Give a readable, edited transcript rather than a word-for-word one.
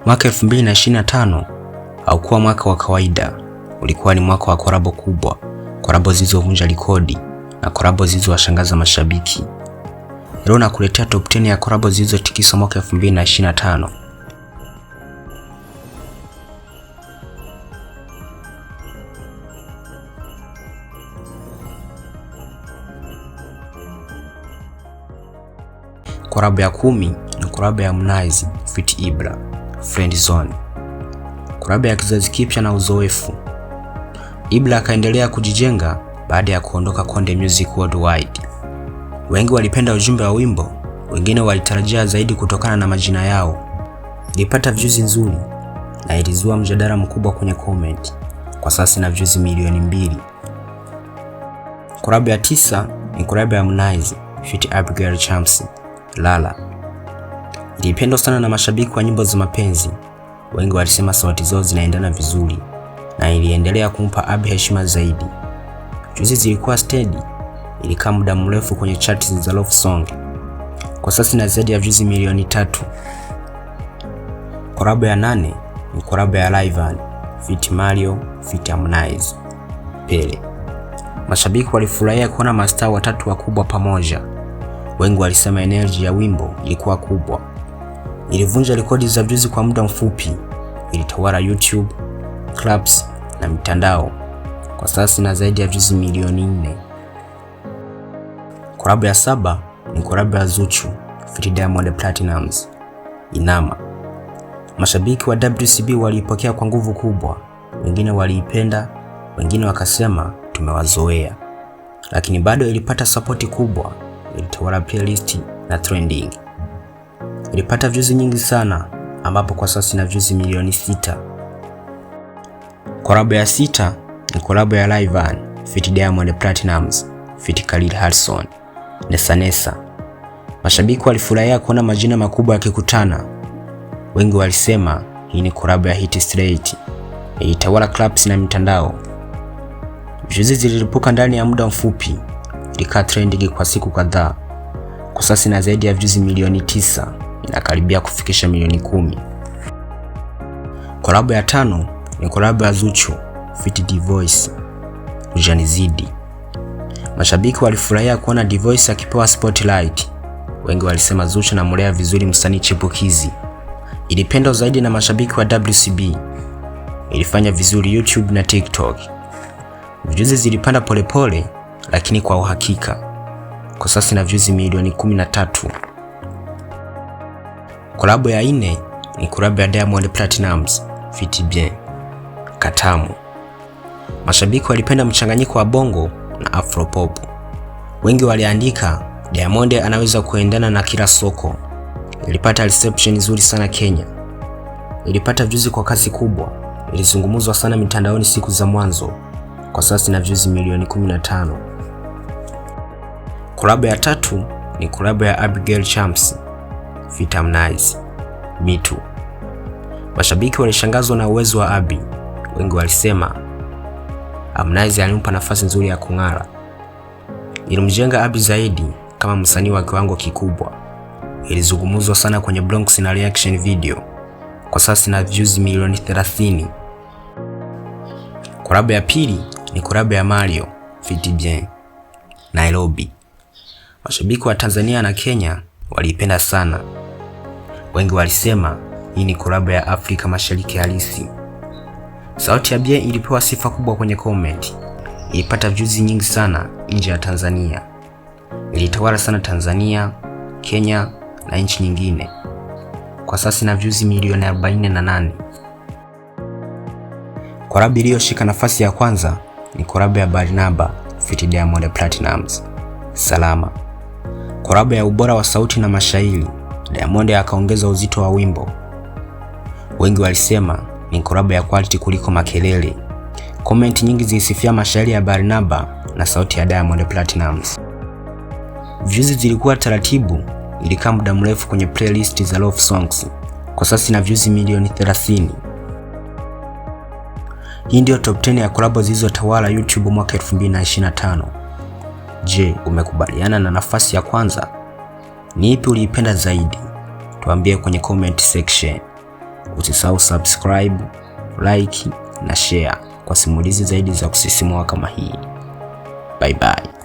Mwaka 2025 haukuwa mwaka wa kawaida, ulikuwa ni mwaka wa kolabo kubwa, kolabo zilizovunja rekodi na kolabo zilizowashangaza mashabiki. Leo nakuletea top 10 ya kolabo zilizotikisa mwaka 2025. Kolabo ya 10 ni kolabo ya Harmonize feat Ibra, Friend Zone. Kolabo ya kizazi kipya na uzoefu. Ibra akaendelea kujijenga baada ya kuondoka Konde Music Worldwide. Wengi walipenda ujumbe wa wimbo, wengine walitarajia zaidi kutokana na majina yao. Ilipata views nzuri na ilizua mjadala mkubwa kwenye comment. Kwa sasa ina views milioni 2. Kolabo ya 9 ni kolabo ya Harmonize feat Abigail Chams, Lala. Ilipendwa sana na mashabiki wa nyimbo za mapenzi. Wengi walisema sauti zao zinaendana vizuri na iliendelea kumpa Abi heshima zaidi. Views zilikuwa steady, ilikaa muda mrefu kwenye charts za love song. Kwa sasa ina zaidi ya views milioni 3. Kolabo ya 8 ni kolabo ya Rayvanny feat Mario feat Harmonize, Pele. Mashabiki walifurahia kuona mastaa watatu wakubwa pamoja. Wengi walisema energy ya wimbo ilikuwa kubwa. Ilivunja rekodi za views kwa muda mfupi, ilitawala YouTube, clubs na mitandao. Kwa sasa ina zaidi ya views milioni 4. Kolabo ya 7 ni kolabo ya Zuchu feat Diamond Platnumz, Inama. Mashabiki wa WCB waliipokea kwa nguvu kubwa. Wengine waliipenda, wengine wakasema tumewazoea. Lakini bado ilipata support kubwa, ilitawala playlist na trending. Ilipata views nyingi sana, ambapo kwa sasa ina views milioni 6. Kolabo ya 6 ni kolabo ya Rayvanny feat Diamond Platnumz feat Khalid Harrison, Nesa Nesa. Mashabiki walifurahia kuona majina makubwa yakikutana. Wengi walisema hii ni kolabo ya hit straight. Ilitawala clubs na mitandao. Views zililipuka ndani ya muda mfupi, ilikaa trending kwa siku kadhaa. Kwa sasa ina zaidi ya views milioni 9, inakaribia kufikisha milioni 10. Kolabo ya 5 ni kolabo ya Zuchu feat D-Voice, Ujanizidi. Mashabiki walifurahia kuona D-Voice akipewa spotlight. Wengi walisema Zuchu anamlea vizuri msanii chipukizi. Ilipendwa zaidi na mashabiki wa WCB. Ilifanya vizuri YouTube na TikTok. Views zilipanda polepole lakini kwa uhakika. Kwa sasa ina views milioni 13. Kolabo ya 4 ni kolabo ya Diamond Platnumz feat Bien, Katamu. Mashabiki walipenda mchanganyiko wa bongo na afropop. Wengi waliandika Diamond anaweza kuendana na kila soko. Ilipata reception nzuri sana Kenya. Ilipata views kwa kasi kubwa. Ilizungumzwa sana mitandaoni siku za mwanzo. Kwa sasa ina views milioni 15. Kolabo ya 3 ni kolabo ya Abigail Chams feat Harmonize, Me Too. Mashabiki walishangazwa na uwezo wa Abi. Wengi walisema Harmonize alimpa nafasi nzuri ya kung'ara. Ilimjenga Abi zaidi kama msanii wa kiwango kikubwa. Ilizungumzwa sana kwenye blogs na reaction video. Kwa sasa ina views milioni 30. Kolabo ya pili ni kolabo ya Mario feat Bien, Nairobi. Mashabiki wa Tanzania na Kenya waliipenda sana. Wengi walisema hii ni kolabo ya Afrika Mashariki halisi. Sauti ya Bien ilipewa sifa kubwa kwenye comment. Ilipata views nyingi sana nje ya Tanzania. Ilitawala sana Tanzania, Kenya na nchi nyingine. Kwa sasa ina views milioni 48. Kolabo iliyoshika nafasi ya kwanza ni kolabo ya Barnaba feat Diamond Platnumz, Salama. Kolabo ya ubora wa sauti na mashairi. Diamond akaongeza uzito wa wimbo. Wengi walisema ni kolabo ya quality kuliko makelele. Comment nyingi zilisifia mashairi ya Barnaba na sauti ya Diamond Platnumz. Views zilikuwa taratibu, ilikaa muda mrefu kwenye playlist za love songs. Kwa sasa ina views milioni 30. Hii ndio top 10 ya kolabo zilizotawala YouTube mwaka 2025. Je, umekubaliana na nafasi ya kwanza? Ni ipi uliipenda zaidi? Tuambie kwenye comment section. Usisahau subscribe, like na share kwa simulizi zaidi za kusisimua kama hii. Bye bye.